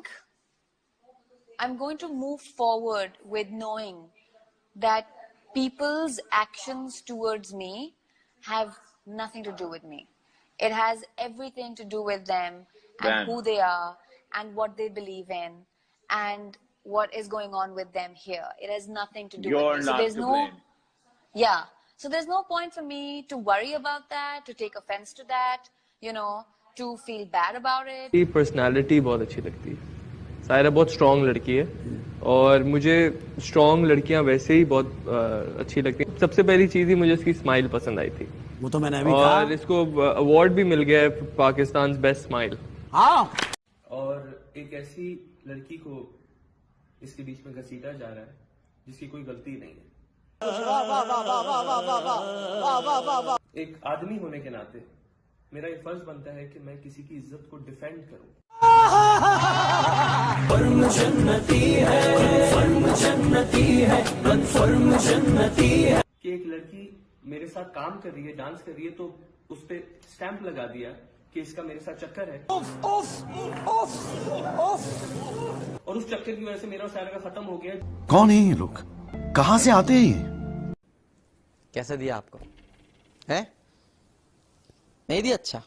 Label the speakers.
Speaker 1: think I'm going to move forward with knowing that people's actions towards me have nothing to do with me. It has everything to do with them and who they are and what they believe in and what is going on with them here. It has nothing to do with me. So there's no, yeah. So there's no point for me to worry about that, to take offense to that, you know, to feel bad about it.
Speaker 2: ये personality बहुत अच्छी लगती है. सायरा बहुत strong लड़की है और मुझे स्ट्रॉन्ग लड़कियां वैसे ही बहुत अच्छी लगती हैं. सबसे पहली चीज ही मुझे इसकी स्माइल पसंद आई थी.
Speaker 3: वो तो मैंने अभी
Speaker 2: कहा. और इसको अवार्ड भी मिल गया है पाकिस्तान बेस्ट स्माइल. हाँ. और एक ऐसी लड़की को इसके बीच में घसीटा जा रहा है जिसकी कोई गलती नहीं है. एक आदमी होने के नाते मेरा ये फर्ज बनता है कि मैं किसी की इज्जत को डिफेंड करूं. फर्म जन्नती है, फर्म जन्नती है, फर्म जन्नती है. कि एक लड़की मेरे साथ काम कर रही है, डांस कर रही है, तो उस पे स्टैंप लगा दिया कि इसका मेरे साथ चक्कर है. और उस चक्कर की वजह से मेरा और सायरा का खत्म हो गया.
Speaker 3: कौन है ये लोग, कहां से आते हैं?
Speaker 4: कैसा दिया आपको है? नहीं दिया? अच्छा.